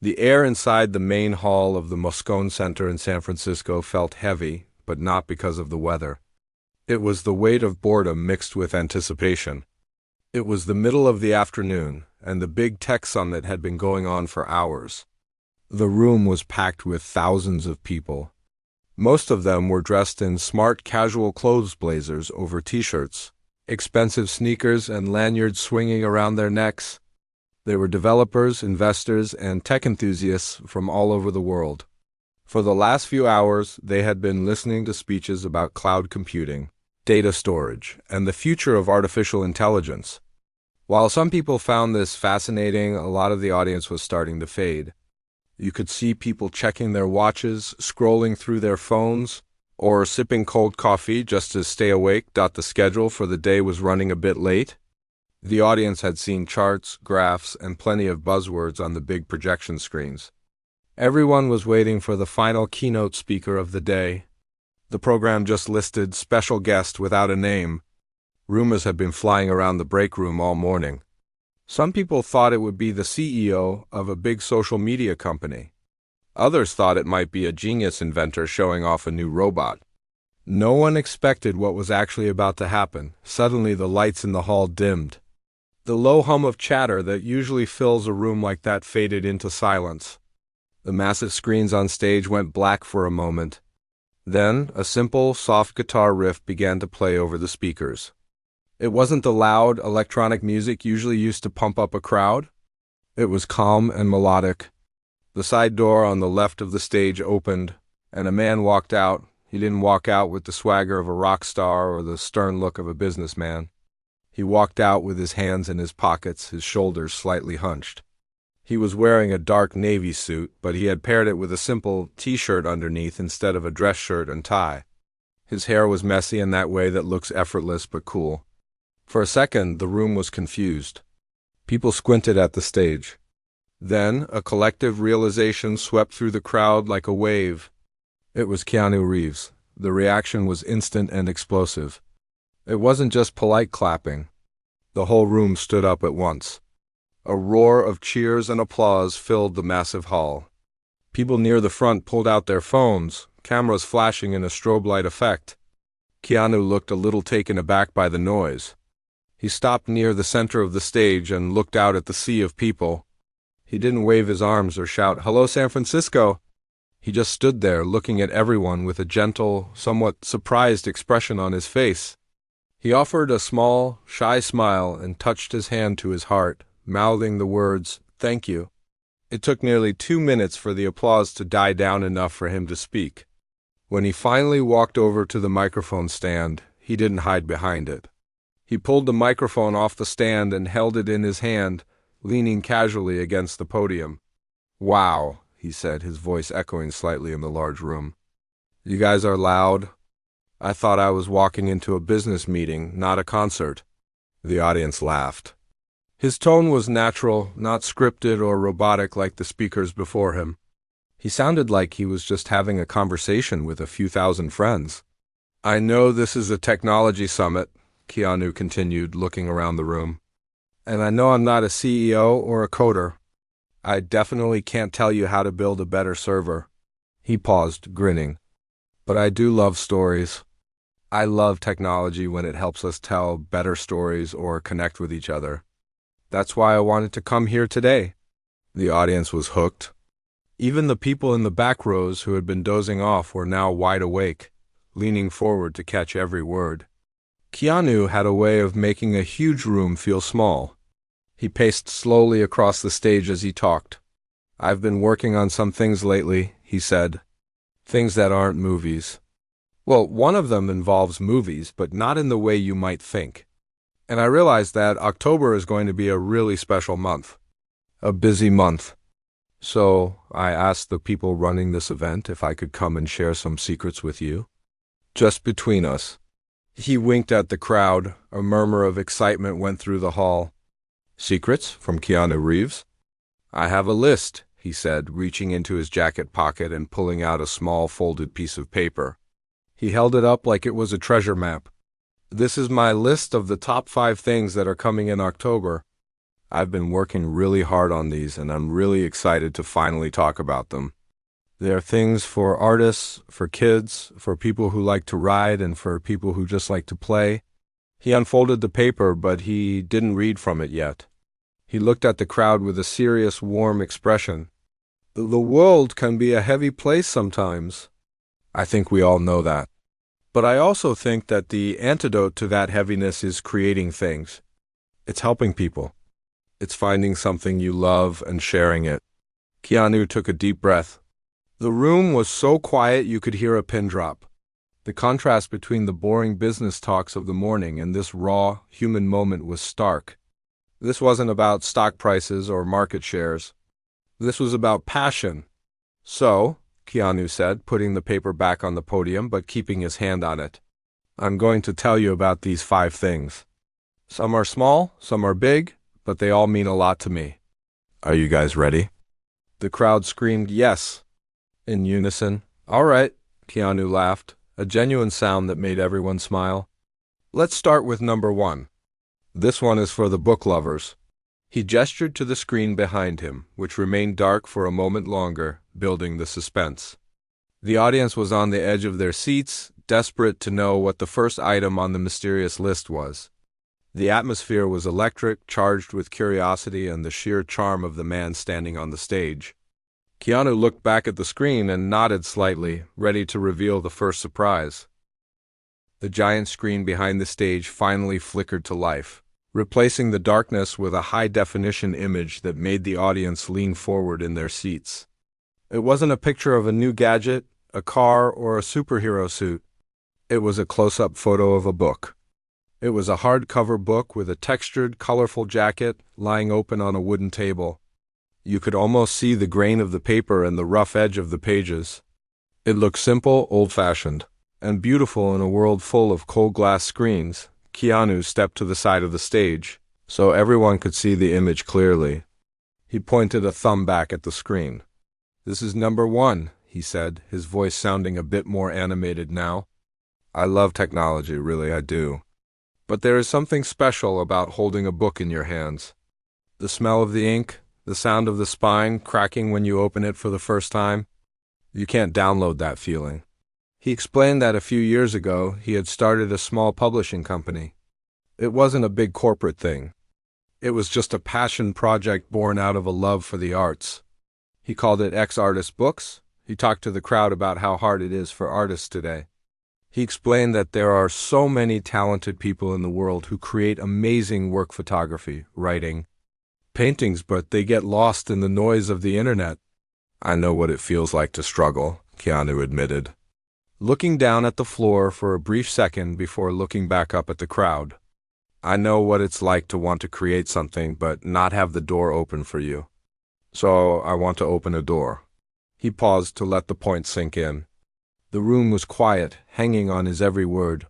The air inside the main hall of the Moscone Center in San Francisco felt heavy, but not because of the weather. It was the weight of boredom mixed with anticipation. It was the middle of the afternoon, and the big tech summit had been going on for hours. The room was packed with thousands of people. Most of them were dressed in smart casual clothes blazers over t-shirts, expensive sneakers and lanyards swinging around their necks. They were developers, investors, and tech enthusiasts from all over the world. For the last few hours, they had been listening to speeches about cloud computing, data storage, and the future of artificial intelligence. While some people found this fascinating, a lot of the audience was starting to fade. You could see people checking their watches, scrolling through their phones, or sipping cold coffee just to stay awake. The schedule for the day was running a bit late. The audience had seen charts, graphs, and plenty of buzzwords on the big projection screens. Everyone was waiting for the final keynote speaker of the day. The program just listed special guest without a name. Rumors had been flying around the break room all morning. Some people thought it would be the CEO of a big social media company. Others thought it might be a genius inventor showing off a new robot. No one expected what was actually about to happen. Suddenly the lights in the hall dimmed. The low hum of chatter that usually fills a room like that faded into silence. The massive screens on stage went black for a moment. Then, a simple, soft guitar riff began to play over the speakers. It wasn't the loud, electronic music usually used to pump up a crowd. It was calm and melodic. The side door on the left of the stage opened, and a man walked out. He didn't walk out with the swagger of a rock star or the stern look of a businessman. He walked out with his hands in his pockets, his shoulders slightly hunched. He was wearing a dark navy suit, but he had paired it with a simple t-shirt underneath instead of a dress shirt and tie. His hair was messy in that way that looks effortless but cool. For a second, the room was confused. People squinted at the stage. Then, a collective realization swept through the crowd like a wave. It was Keanu Reeves. The reaction was instant and explosive. It wasn't just polite clapping. The whole room stood up at once. A roar of cheers and applause filled the massive hall. People near the front pulled out their phones, cameras flashing in a strobe light effect. Keanu looked a little taken aback by the noise. He stopped near the center of the stage and looked out at the sea of people. He didn't wave his arms or shout, "Hello, San Francisco!" He just stood there looking at everyone with a gentle, somewhat surprised expression on his face. He offered a small, shy smile and touched his hand to his heart, mouthing the words, "Thank you." It took nearly 2 minutes for the applause to die down enough for him to speak. When he finally walked over to the microphone stand, he didn't hide behind it. He pulled the microphone off the stand and held it in his hand, leaning casually against the podium. "Wow," he said, his voice echoing slightly in the large room. "You guys are loud. I thought I was walking into a business meeting, not a concert." The audience laughed. His tone was natural, not scripted or robotic like the speakers before him. He sounded like he was just having a conversation with a few thousand friends. "I know this is a technology summit," Keanu continued, looking around the room. "And I know I'm not a CEO or a coder. I definitely can't tell you how to build a better server." He paused, grinning. "But I do love stories. I love technology when it helps us tell better stories or connect with each other. That's why I wanted to come here today." The audience was hooked. Even the people in the back rows who had been dozing off were now wide awake, leaning forward to catch every word. Keanu had a way of making a huge room feel small. He paced slowly across the stage as he talked. "I've been working on some things lately," he said. "Things that aren't movies. Well, one of them involves movies, but not in the way you might think. And I realized that October is going to be a really special month. A busy month. So I asked the people running this event if I could come and share some secrets with you. Just between us." He winked at the crowd. A murmur of excitement went through the hall. "Secrets from Keanu Reeves?" "I have a list," he said, reaching into his jacket pocket and pulling out a small folded piece of paper. He held it up like it was a treasure map. "This is my list of the top 5 things that are coming in October. I've been working really hard on these, and I'm really excited to finally talk about them. They are things for artists, for kids, for people who like to ride, and for people who just like to play. He unfolded the paper, but he didn't read from it yet. He looked at the crowd with a serious, warm expression. The world can be a heavy place sometimes. I think we all know that. But I also think that the antidote to that heaviness is creating things. It's helping people. It's finding something you love and sharing it. Keanu took a deep breath. The room was so quiet you could hear a pin drop. The contrast between the boring business talks of the morning and this raw, human moment was stark. This wasn't about stock prices or market shares. This was about passion. So, Keanu said, putting the paper back on the podium but keeping his hand on it, I'm going to tell you about these 5 things. Some are small, some are big, but they all mean a lot to me. Are you guys ready? The crowd screamed yes. In unison. All right, Keanu laughed, a genuine sound that made everyone smile. Let's start with number 1. This one is for the book lovers. He gestured to the screen behind him, which remained dark for a moment longer, building the suspense. The audience was on the edge of their seats, desperate to know what the first item on the mysterious list was. The atmosphere was electric, charged with curiosity and the sheer charm of the man standing on the stage. Keanu looked back at the screen and nodded slightly, ready to reveal the first surprise. The giant screen behind the stage finally flickered to life, replacing the darkness with a high-definition image that made the audience lean forward in their seats. It wasn't a picture of a new gadget, a car, or a superhero suit. It was a close-up photo of a book. It was a hardcover book with a textured, colorful jacket lying open on a wooden table. You could almost see the grain of the paper and the rough edge of the pages. It looked simple, old-fashioned, and beautiful in a world full of cold glass screens. Keanu stepped to the side of the stage, so everyone could see the image clearly. He pointed a thumb back at the screen. This is number 1, he said, his voice sounding a bit more animated now. I love technology, really, I do. But there is something special about holding a book in your hands. The smell of the ink, the sound of the spine cracking when you open it for the first time. You can't download that feeling. He explained that a few years ago he had started a small publishing company. It wasn't a big corporate thing. It was just a passion project born out of a love for the arts. He called it Ex-Artist Books. He talked to the crowd about how hard it is for artists today. He explained that there are so many talented people in the world who create amazing work photography, writing, paintings, but they get lost in the noise of the internet. I know what it feels like to struggle, Keanu admitted, looking down at the floor for a brief second before looking back up at the crowd. I know what it's like to want to create something but not have the door open for you. So I want to open a door. He paused to let the point sink in. The room was quiet, hanging on his every word.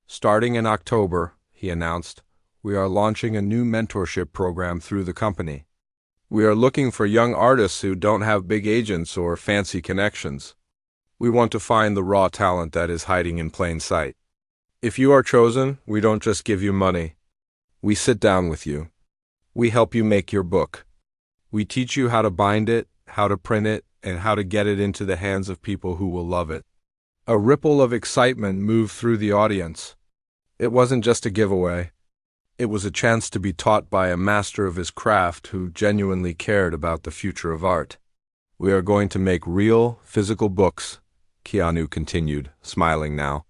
Starting in October, he announced, we are launching a new mentorship program through the company. We are looking for young artists who don't have big agents or fancy connections. We want to find the raw talent that is hiding in plain sight. If you are chosen, we don't just give you money. We sit down with you. We help you make your book. We teach you how to bind it, how to print it, and how to get it into the hands of people who will love it. A ripple of excitement moved through the audience. It wasn't just a giveaway. It was a chance to be taught by a master of his craft who genuinely cared about the future of art. We are going to make real, physical books, Keanu continued, smiling now.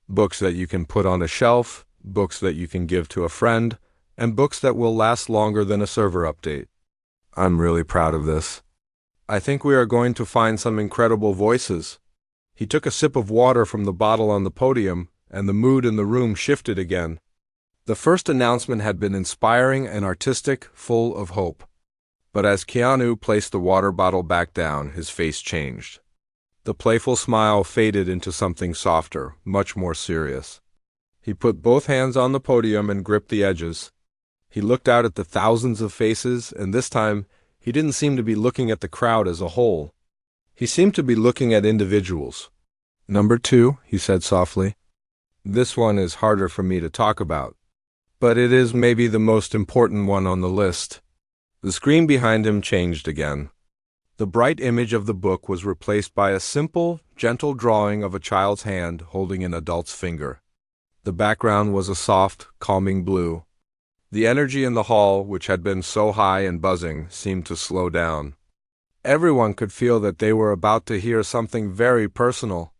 Books that you can put on a shelf, books that you can give to a friend, and books that will last longer than a server update. I'm really proud of this. I think we are going to find some incredible voices. He took a sip of water from the bottle on the podium, and the mood in the room shifted again. The first announcement had been inspiring and artistic, full of hope. But as Keanu placed the water bottle back down, his face changed. The playful smile faded into something softer, much more serious. He put both hands on the podium and gripped the edges. He looked out at the thousands of faces, and this time he didn't seem to be looking at the crowd as a whole. He seemed to be looking at individuals. Number 2, he said softly. This one is harder for me to talk about. but it is maybe the most important one on the list. The screen behind him changed again. The bright image of the book was replaced by a simple, gentle drawing of a child's hand holding an adult's finger. The background was a soft, calming blue. The energy in the hall, which had been so high and buzzing, seemed to slow down. Everyone could feel that they were about to hear something very personal.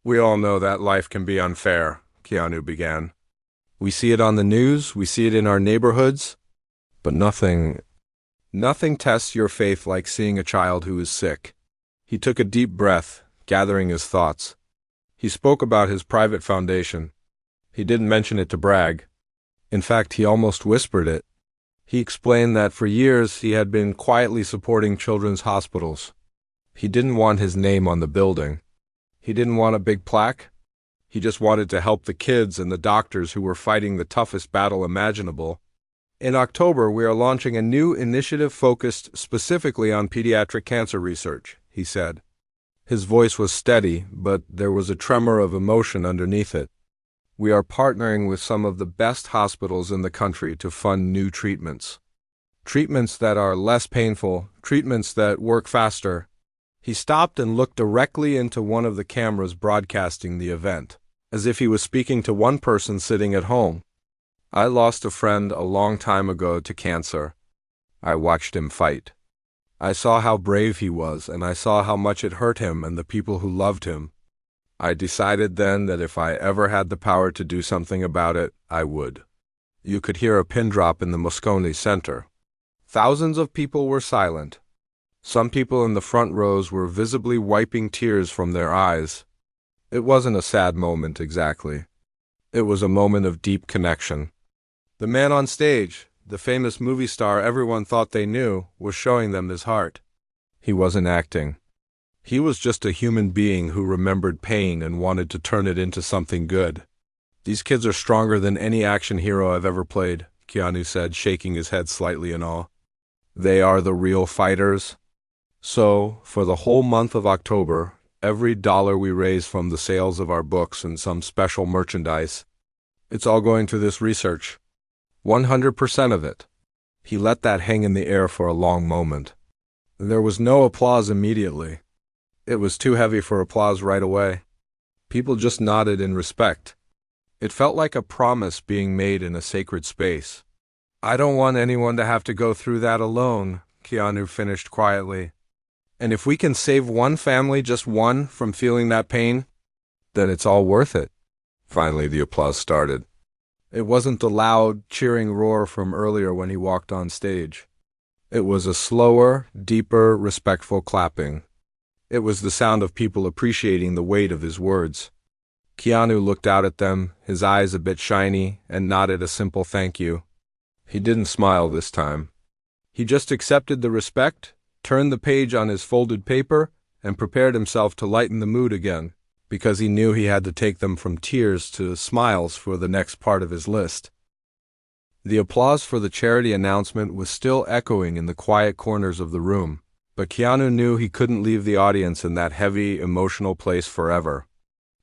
"We all know that life can be unfair," Keanu began. "We see it on the news, we see it in our neighborhoods, but nothing tests your faith like seeing a child who is sick." He took a deep breath, gathering his thoughts. He spoke about his private foundation. He didn't mention it to brag. In fact, he almost whispered it. He explained that for years he had been quietly supporting children's hospitals. He didn't want his name on the building. He didn't want a big plaque. He just wanted to help the kids and the doctors who were fighting the toughest battle imaginable. "In October, we are launching a new initiative focused specifically on pediatric cancer research," he said. His voice was steady, but there was a tremor of emotion underneath it. "We are partnering with some of the best hospitals in the country to fund new treatments. Treatments that are less painful, treatments that work faster." He stopped and looked directly into one of the cameras broadcasting the event, as if he was speaking to one person sitting at home. "I lost a friend a long time ago to cancer. I watched him fight. I saw how brave he was, and I saw how much it hurt him and the people who loved him. I decided then that if I ever had the power to do something about it, I would." You could hear a pin drop in the Moscone Center. Thousands of people were silent. Some people in the front rows were visibly wiping tears from their eyes. It wasn't a sad moment exactly. It was a moment of deep connection. The man on stage, the famous movie star everyone thought they knew, was showing them his heart. He wasn't acting. He was just a human being who remembered pain and wanted to turn it into something good. "These kids are stronger than any action hero I've ever played," Keanu said, shaking his head slightly in awe. "They are the real fighters." So, for the whole month of October, every dollar we raise from the sales of our books and some special merchandise, it's all going to this research. 100% of it. He let that hang in the air for a long moment. There was no applause immediately. It was too heavy for applause right away. People just nodded in respect. It felt like a promise being made in a sacred space. "I don't want anyone to have to go through that alone," Keanu finished quietly. "And if we can save one family, just one, from feeling that pain, then it's all worth it." Finally, the applause started. It wasn't the loud, cheering roar from earlier when he walked on stage. It was a slower, deeper, respectful clapping. It was the sound of people appreciating the weight of his words. Keanu looked out at them, his eyes a bit shiny, and nodded a simple thank you. He didn't smile this time. He just accepted the respect, turned the page on his folded paper, and prepared himself to lighten the mood again, because he knew he had to take them from tears to smiles for the next part of his list. The applause for the charity announcement was still echoing in the quiet corners of the room, but Keanu knew he couldn't leave the audience in that heavy, emotional place forever.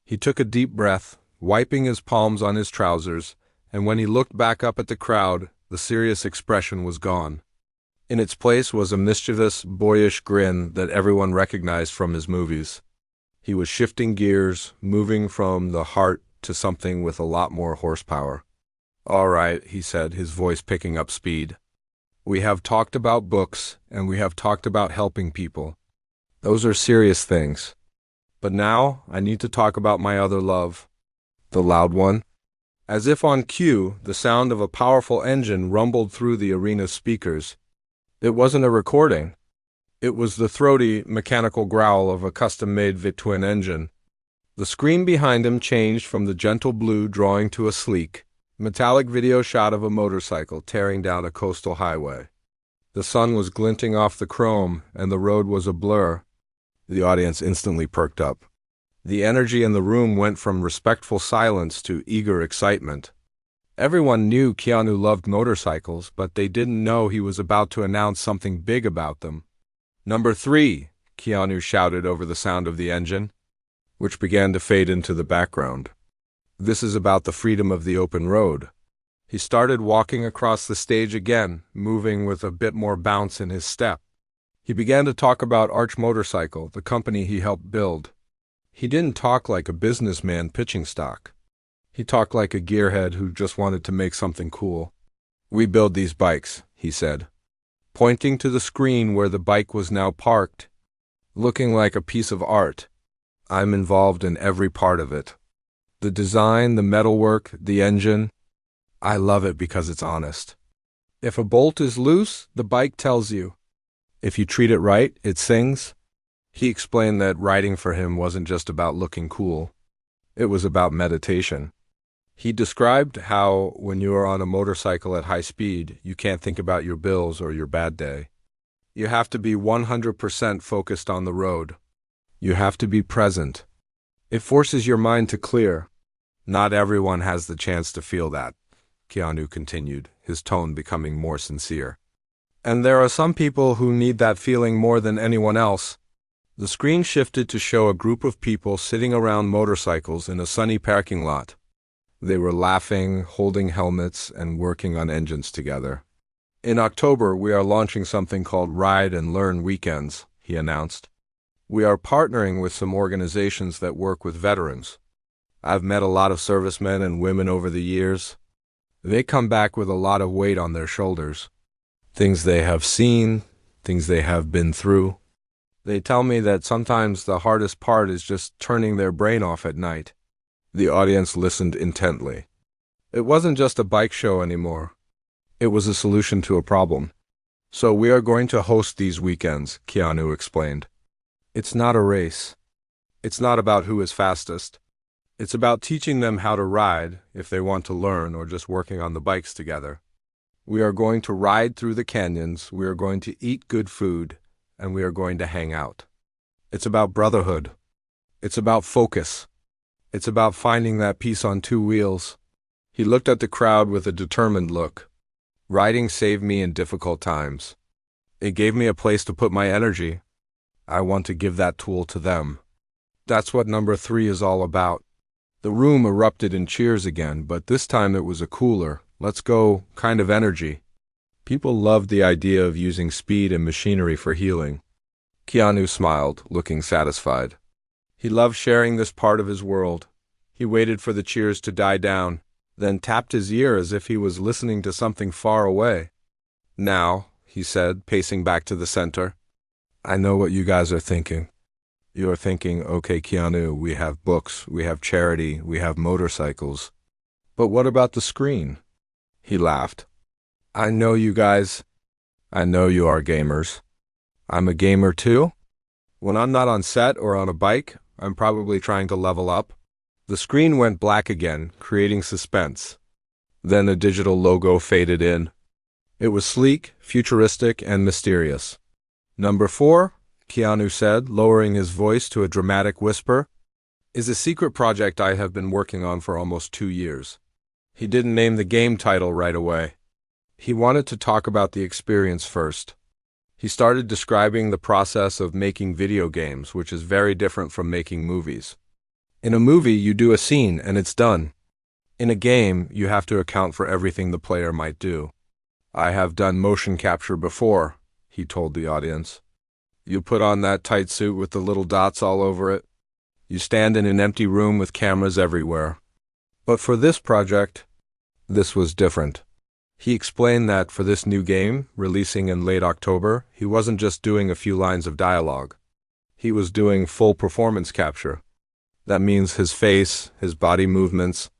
He took a deep breath, wiping his palms on his trousers, and when he looked back up at the crowd, the serious expression was gone. In its place was a mischievous, boyish grin that everyone recognized from his movies. He was shifting gears, moving from the heart to something with a lot more horsepower. "All right," he said, his voice picking up speed. "We have talked about books, and we have talked about helping people. Those are serious things. But now, I need to talk about my other love, the loud one." As if on cue, the sound of a powerful engine rumbled through the arena's speakers. It wasn't a recording. It was the throaty, mechanical growl of a custom-made V-twin engine. The screen behind him changed from the gentle blue drawing to a sleek, metallic video shot of a motorcycle tearing down a coastal highway. The sun was glinting off the chrome, and the road was a blur. The audience instantly perked up. The energy in the room went from respectful silence to eager excitement. Everyone knew Keanu loved motorcycles, but they didn't know he was about to announce something big about them. "Number 3, Keanu shouted over the sound of the engine, which began to fade into the background. "This is about the freedom of the open road." He started walking across the stage again, moving with a bit more bounce in his step. He began to talk about Arch Motorcycle, the company he helped build. He didn't talk like a businessman pitching stock. He talked like a gearhead who just wanted to make something cool. "We build these bikes," he said, pointing to the screen where the bike was now parked, looking like a piece of art. "I'm involved in every part of it. The design, the metalwork, the engine. I love it because it's honest. If a bolt is loose, the bike tells you. If you treat it right, it sings." He explained that riding for him wasn't just about looking cool. It was about meditation. He described how, when you are on a motorcycle at high speed, you can't think about your bills or your bad day. You have to be 100% focused on the road. You have to be present. It forces your mind to clear. Not everyone has the chance to feel that, Keanu continued, his tone becoming more sincere. And there are some people who need that feeling more than anyone else. The screen shifted to show a group of people sitting around motorcycles in a sunny parking lot. They were laughing, holding helmets, and working on engines together. "In October, we are launching something called Ride and Learn Weekends," he announced. "We are partnering with some organizations that work with veterans. I've met a lot of servicemen and women over the years. They come back with a lot of weight on their shoulders. Things they have seen, things they have been through. They tell me that sometimes the hardest part is just turning their brain off at night." The audience listened intently. It wasn't just a bike show anymore. It was a solution to a problem. "So we are going to host these weekends," Keanu explained. "It's not a race. It's not about who is fastest. It's about teaching them how to ride, if they want to learn, or just working on the bikes together. We are going to ride through the canyons, we are going to eat good food, and we are going to hang out. It's about brotherhood. It's about focus. It's about finding that peace on two wheels." He looked at the crowd with a determined look. "Riding saved me in difficult times. It gave me a place to put my energy. I want to give that tool to them. That's what number 3 is all about." The room erupted in cheers again, but this time it was a cooler, let's go kind of energy. People loved the idea of using speed and machinery for healing. Keanu smiled, looking satisfied. He loved sharing this part of his world. He waited for the cheers to die down, then tapped his ear as if he was listening to something far away. "Now," he said, pacing back to the center, "I know what you guys are thinking. You are thinking, okay, Keanu, we have books, we have charity, we have motorcycles. But what about the screen?" He laughed. "I know you guys. I know you are gamers. I'm a gamer too. When I'm not on set or on a bike, I'm probably trying to level up." The screen went black again, creating suspense. Then a digital logo faded in. It was sleek, futuristic, and mysterious. "Number 4, Keanu said, lowering his voice to a dramatic whisper, "is a secret project I have been working on for almost 2 years." He didn't name the game title right away. He wanted to talk about the experience first. He started describing the process of making video games, which is very different from making movies. In a movie, you do a scene and it's done. In a game, you have to account for everything the player might do. "I have done motion capture before," he told the audience. "You put on that tight suit with the little dots all over it. You stand in an empty room with cameras everywhere. But for this project, this was different." He explained that for this new game, releasing in late October, he wasn't just doing a few lines of dialogue. He was doing full performance capture. That means his face, his body movements,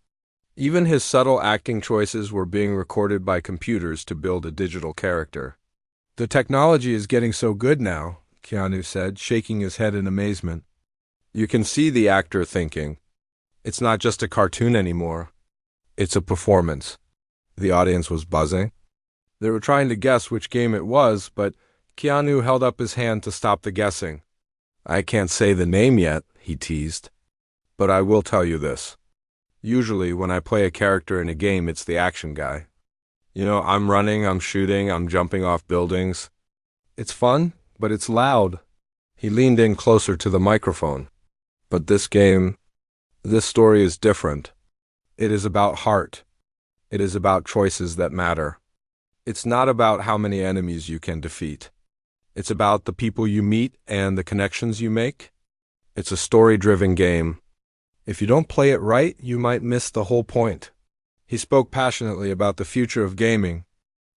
even his subtle acting choices were being recorded by computers to build a digital character. "The technology is getting so good now," Keanu said, shaking his head in amazement. "You can see the actor thinking. It's not just a cartoon anymore. It's a performance." The audience was buzzing. They were trying to guess which game it was, but Keanu held up his hand to stop the guessing. "I can't say the name yet," he teased. "But I will tell you this. Usually when I play a character in a game, it's the action guy. You know, I'm running, I'm shooting, I'm jumping off buildings. It's fun, but it's loud." He leaned in closer to the microphone. "But this game, this story is different. It is about heart. It is about choices that matter. It's not about how many enemies you can defeat. It's about the people you meet and the connections you make. It's a story-driven game. If you don't play it right, you might miss the whole point. He spoke passionately about the future of gaming.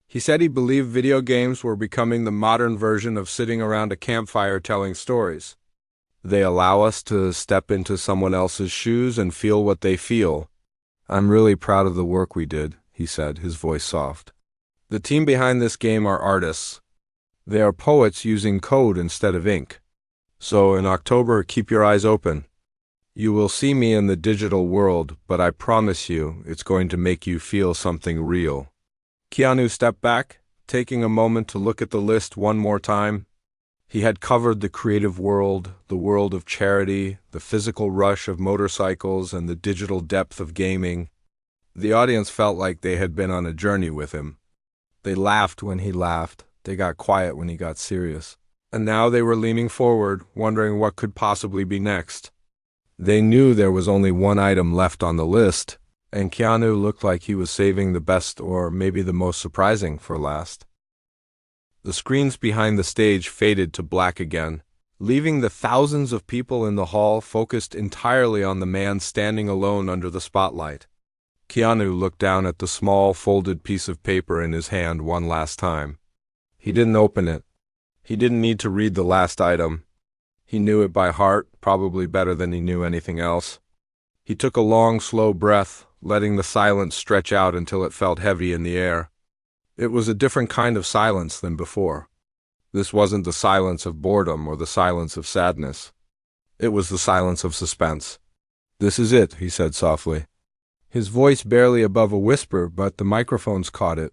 He said he believed video games were becoming the modern version of sitting around a campfire telling stories. They allow us to step into someone else's shoes and feel what they feel. I'm really proud of the work we did, he said, his voice soft. The team behind this game are artists. They are poets using code instead of ink. So in October, keep your eyes open. You will see me in the digital world, but I promise you it's going to make you feel something real. Keanu stepped back, taking a moment to look at the list one more time. He had covered the creative world, the world of charity, the physical rush of motorcycles, and the digital depth of gaming. The audience felt like they had been on a journey with him. They laughed when he laughed. They got quiet when he got serious. And now they were leaning forward, wondering what could possibly be next. They knew there was only one item left on the list, and Keanu looked like he was saving the best or maybe the most surprising for last. The screens behind the stage faded to black again, leaving the thousands of people in the hall focused entirely on the man standing alone under the spotlight. Keanu looked down at the small, folded piece of paper in his hand one last time. He didn't open it. He didn't need to read the last item. He knew it by heart, probably better than he knew anything else. He took a long, slow breath, letting the silence stretch out until it felt heavy in the air. It was a different kind of silence than before. This wasn't the silence of boredom or the silence of sadness. It was the silence of suspense. "This is it," he said softly. His voice barely above a whisper, but the microphones caught it,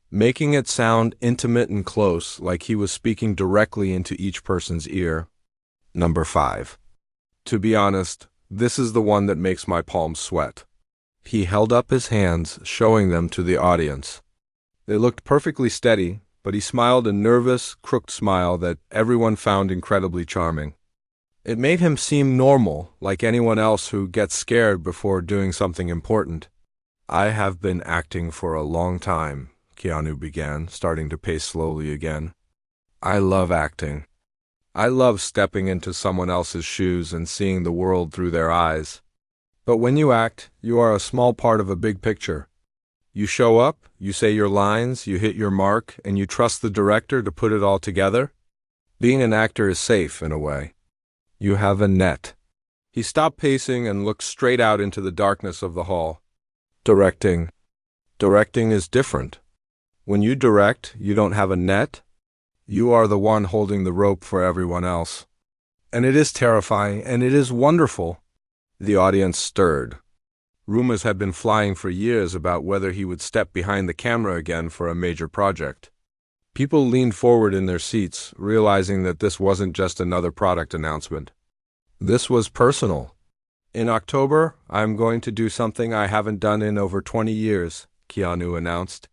making it sound intimate and close, like he was speaking directly into each person's ear. Number 5. To be honest, this is the one that makes my palms sweat. He held up his hands, showing them to the audience. They looked perfectly steady, but he smiled a nervous, crooked smile that everyone found incredibly charming. It made him seem normal, like anyone else who gets scared before doing something important. "I have been acting for a long time," Keanu began, starting to pace slowly again. "I love acting. I love stepping into someone else's shoes and seeing the world through their eyes. But when you act, you are a small part of a big picture. You show up, you say your lines, you hit your mark, and you trust the director to put it all together. Being an actor is safe, in a way. You have a net." He stopped pacing and looked straight out into the darkness of the hall. Directing is different. When you direct, you don't have a net. You are the one holding the rope for everyone else. And it is terrifying, and it is wonderful. The audience stirred. Rumors had been flying for years about whether he would step behind the camera again for a major project. People leaned forward in their seats, realizing that this wasn't just another product announcement. This was personal. "In October, I'm going to do something I haven't done in over 20 years, Keanu announced.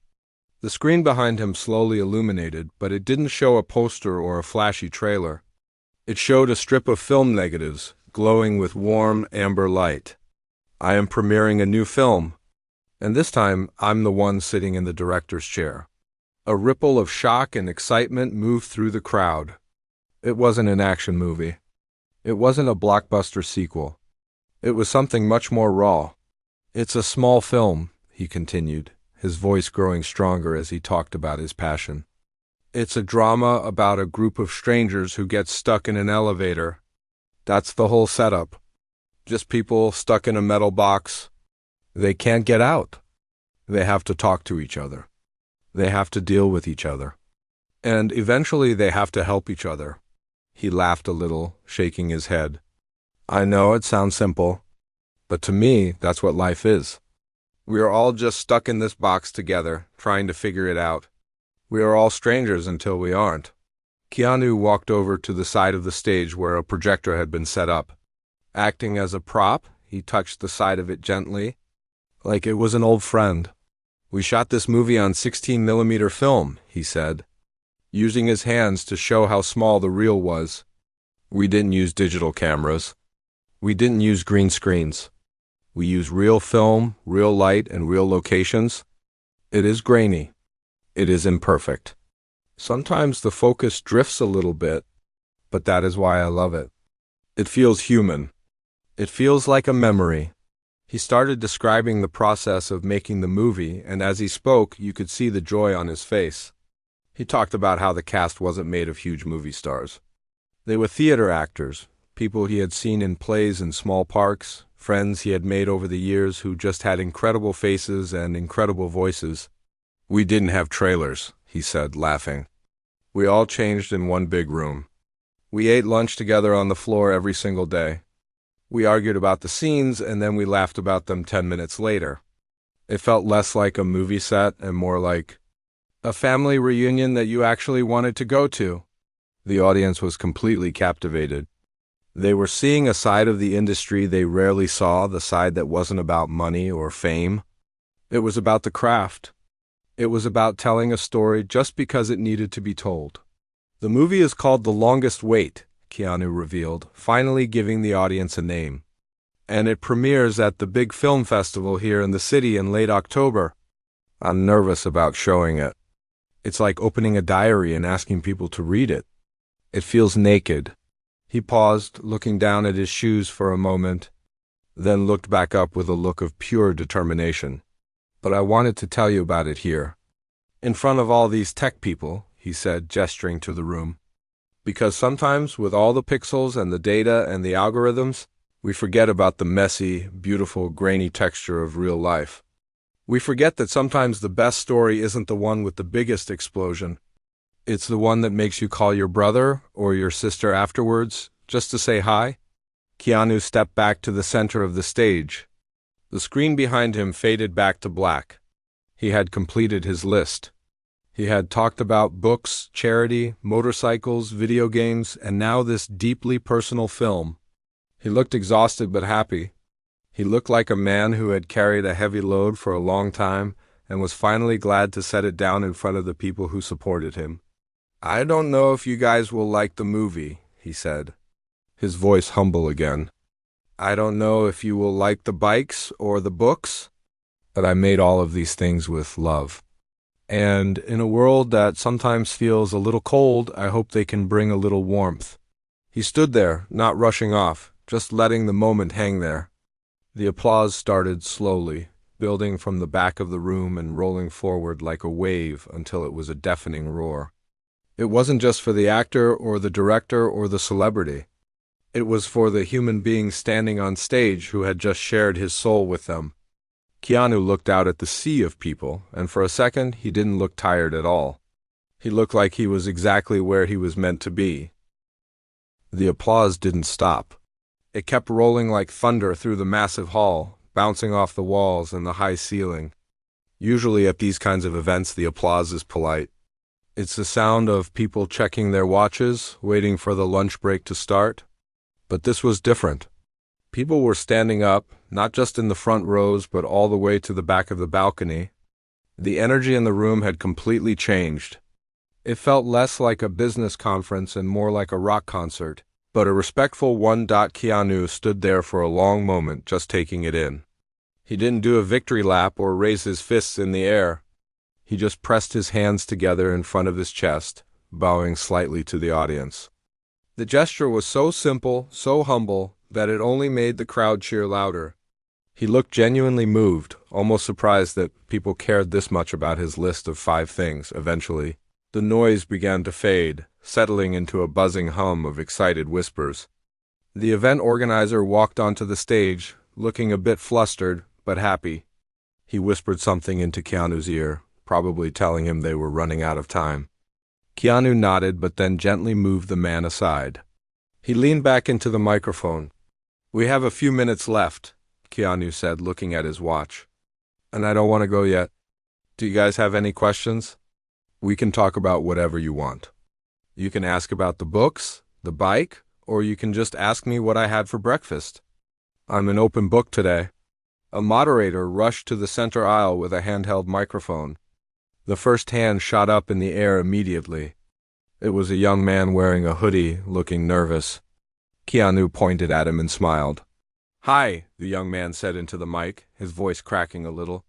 The screen behind him slowly illuminated, but it didn't show a poster or a flashy trailer. It showed a strip of film negatives, glowing with warm, amber light. "I am premiering a new film, and this time I'm the one sitting in the director's chair." A ripple of shock and excitement moved through the crowd. It wasn't an action movie. It wasn't a blockbuster sequel. It was something much more raw. "It's a small film," he continued, his voice growing stronger as he talked about his passion. "It's a drama about a group of strangers who get stuck in an elevator. That's the whole setup. Just people stuck in a metal box. They can't get out. They have to talk to each other. They have to deal with each other. And eventually they have to help each other." He laughed a little, shaking his head. "I know it sounds simple, but to me, that's what life is. We are all just stuck in this box together, trying to figure it out. We are all strangers until we aren't." Keanu walked over to the side of the stage where a projector had been set up. Acting as a prop, he touched the side of it gently, like it was an old friend. "We shot this movie on 16mm film," he said, using his hands to show how small the reel was. "We didn't use digital cameras. We didn't use green screens. We use real film, real light, and real locations. It is grainy. It is imperfect. Sometimes the focus drifts a little bit, but that is why I love it. It feels human. It feels like a memory. He started describing the process of making the movie, and as he spoke, you could see the joy on his face. He talked about how the cast wasn't made of huge movie stars. They were theater actors, people he had seen in plays in small parks, friends he had made over the years who just had incredible faces and incredible voices. We didn't have trailers, he said, laughing. We all changed in one big room. We ate lunch together on the floor every single day. We argued about the scenes, and then we laughed about them 10 minutes later. It felt less like a movie set and more like a family reunion that you actually wanted to go to. The audience was completely captivated. They were seeing a side of the industry they rarely saw, the side that wasn't about money or fame. It was about the craft. It was about telling a story just because it needed to be told. The movie is called The Longest Wait, Keanu revealed, finally giving the audience a name. And it premieres at the big film festival here in the city in late October. I'm nervous about showing it. It's like opening a diary and asking people to read it. It feels naked. He paused, looking down at his shoes for a moment, then looked back up with a look of pure determination. But I wanted to tell you about it here. In front of all these tech people, he said, gesturing to the room. Because sometimes, with all the pixels and the data and the algorithms, we forget about the messy, beautiful, grainy texture of real life. We forget that sometimes the best story isn't the one with the biggest explosion. It's the one that makes you call your brother or your sister afterwards, just to say hi. Keanu stepped back to the center of the stage. The screen behind him faded back to black. He had completed his list. He had talked about books, charity, motorcycles, video games, and now this deeply personal film. He looked exhausted but happy. He looked like a man who had carried a heavy load for a long time and was finally glad to set it down in front of the people who supported him. I don't know if you guys will like the movie, he said, his voice humble again. I don't know if you will like the bikes or the books, but I made all of these things with love. And in a world that sometimes feels a little cold, I hope they can bring a little warmth. He stood there, not rushing off, just letting the moment hang there. The applause started slowly, building from the back of the room and rolling forward like a wave until it was a deafening roar. It wasn't just for the actor or the director or the celebrity. It was for the human being standing on stage who had just shared his soul with them. Keanu looked out at the sea of people, and for a second he didn't look tired at all. He looked like he was exactly where he was meant to be. The applause didn't stop. It kept rolling like thunder through the massive hall, bouncing off the walls and the high ceiling. Usually at these kinds of events the applause is polite. It's the sound of people checking their watches, waiting for the lunch break to start. But this was different. People were standing up, not just in the front rows, but all the way to the back of the balcony. The energy in the room had completely changed. It felt less like a business conference and more like a rock concert, but a respectful one. Keanu stood there for a long moment, just taking it in. He didn't do a victory lap or raise his fists in the air. He just pressed his hands together in front of his chest, bowing slightly to the audience. The gesture was so simple, so humble, that it only made the crowd cheer louder. He looked genuinely moved, almost surprised that people cared this much about his list of 5 things. Eventually, the noise began to fade, settling into a buzzing hum of excited whispers. The event organizer walked onto the stage, looking a bit flustered, but happy. He whispered something into Keanu's ear, probably telling him they were running out of time. Keanu nodded, but then gently moved the man aside. He leaned back into the microphone. We have a few minutes left, Keanu said, looking at his watch. And I don't want to go yet. Do you guys have any questions? We can talk about whatever you want. You can ask about the books, the bike, or you can just ask me what I had for breakfast. I'm an open book today. A moderator rushed to the center aisle with a handheld microphone. The first hand shot up in the air immediately. It was a young man wearing a hoodie, looking nervous. Keanu pointed at him and smiled. Hi, the young man said into the mic, his voice cracking a little.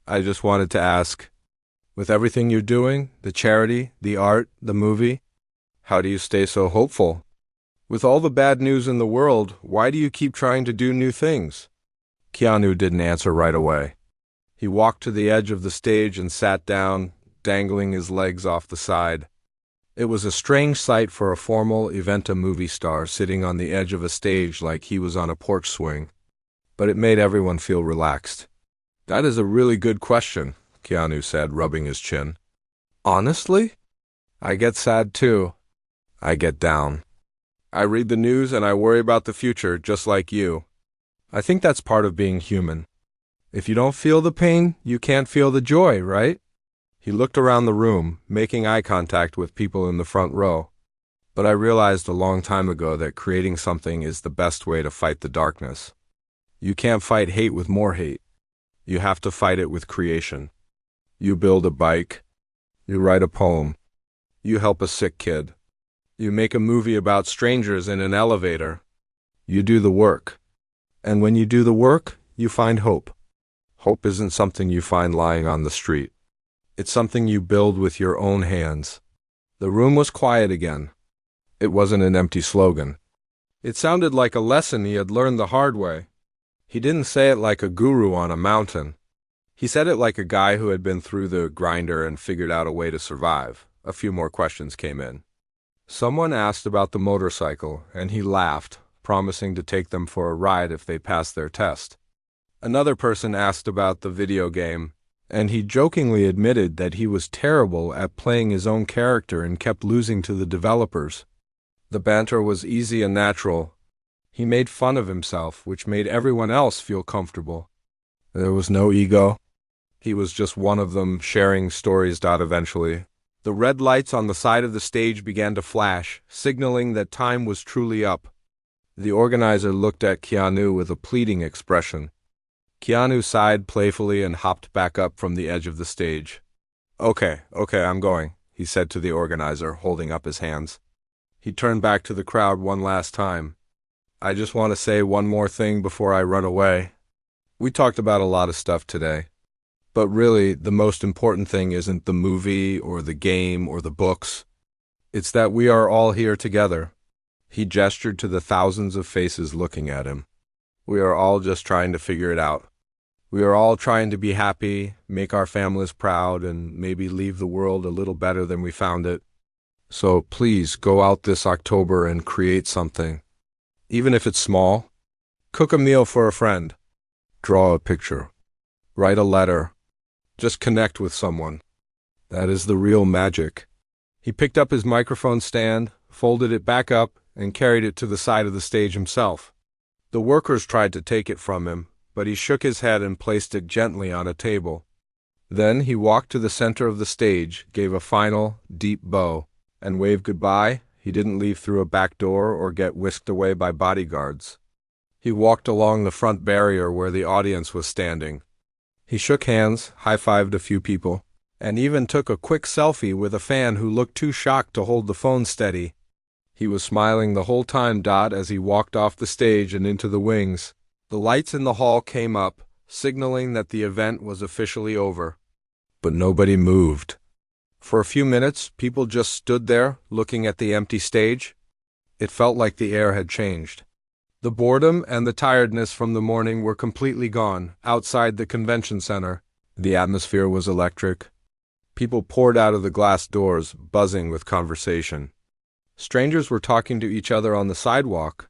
I just wanted to ask, with everything you're doing, the charity, the art, the movie, how do you stay so hopeful? With all the bad news in the world, why do you keep trying to do new things? Keanu didn't answer right away. He walked to the edge of the stage and sat down, dangling his legs off the side. It was a strange sight for a formal eventa movie star sitting on the edge of a stage like he was on a porch swing. But it made everyone feel relaxed. That is a really good question, Keanu said, rubbing his chin. Honestly? I get sad too. I get down. I read the news and I worry about the future, just like you. I think that's part of being human. If you don't feel the pain, you can't feel the joy, right? He looked around the room, making eye contact with people in the front row. But I realized a long time ago that creating something is the best way to fight the darkness. You can't fight hate with more hate. You have to fight it with creation. You build a bike. You write a poem. You help a sick kid. You make a movie about strangers in an elevator. You do the work. And when you do the work, you find hope. Hope isn't something you find lying on the street. It's something you build with your own hands. The room was quiet again. It wasn't an empty slogan. It sounded like a lesson he had learned the hard way. He didn't say it like a guru on a mountain. He said it like a guy who had been through the grinder and figured out a way to survive. A few more questions came in. Someone asked about the motorcycle, and he laughed, promising to take them for a ride if they passed their test. Another person asked about the video game, and he jokingly admitted that he was terrible at playing his own character and kept losing to the developers. The banter was easy and natural. He made fun of himself, which made everyone else feel comfortable. There was no ego. He was just one of them, sharing stories. Eventually, the red lights on the side of the stage began to flash, signaling that time was truly up. The organizer looked at Keanu with a pleading expression. Keanu sighed playfully and hopped back up from the edge of the stage. Okay, I'm going, he said to the organizer, holding up his hands. He turned back to the crowd one last time. I just want to say one more thing before I run away. We talked about a lot of stuff today. But really, the most important thing isn't the movie or the game or the books. It's that we are all here together. He gestured to the thousands of faces looking at him. We are all just trying to figure it out. We are all trying to be happy, make our families proud, and maybe leave the world a little better than we found it. So please go out this October and create something. Even if it's small. Cook a meal for a friend. Draw a picture. Write a letter. Just connect with someone. That is the real magic. He picked up his microphone stand, folded it back up, and carried it to the side of the stage himself. The workers tried to take it from him, but he shook his head and placed it gently on a table. Then he walked to the center of the stage, gave a final, deep bow, and waved goodbye. He didn't leave through a back door or get whisked away by bodyguards. He walked along the front barrier where the audience was standing. He shook hands, high-fived a few people, and even took a quick selfie with a fan who looked too shocked to hold the phone steady. He was smiling the whole time, as he walked off the stage and into the wings. The lights in the hall came up, signaling that the event was officially over. But nobody moved. For a few minutes, people just stood there, looking at the empty stage. It felt like the air had changed. The boredom and the tiredness from the morning were completely gone. Outside the convention center, the atmosphere was electric. People poured out of the glass doors, buzzing with conversation. Strangers were talking to each other on the sidewalk.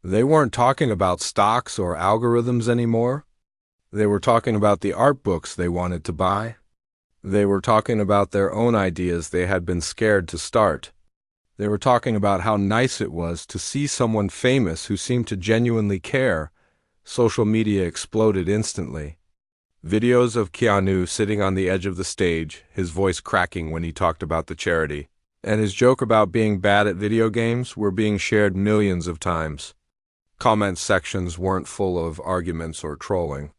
They weren't talking about stocks or algorithms anymore. They were talking about the art books they wanted to buy. They were talking about their own ideas they had been scared to start. They were talking about how nice it was to see someone famous who seemed to genuinely care. Social media exploded instantly. Videos of Keanu sitting on the edge of the stage, his voice cracking when he talked about the charity, and his joke about being bad at video games were being shared millions of times. Comment sections weren't full of arguments or trolling.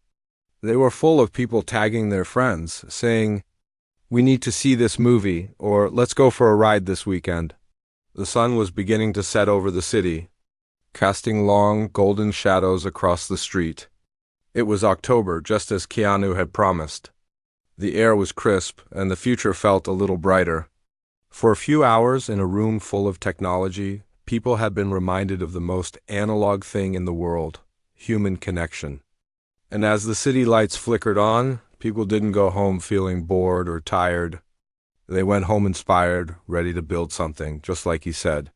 They were full of people tagging their friends, saying, "We need to see this movie," or "Let's go for a ride this weekend." The sun was beginning to set over the city. casting long, golden shadows across the street. It was October, just as Keanu had promised. The air was crisp, and the future felt a little brighter. For a few hours in a room full of technology, people had been reminded of the most analog thing in the world: human connection. And as the city lights flickered on, people didn't go home feeling bored or tired. They went home inspired, ready to build something, just like he said.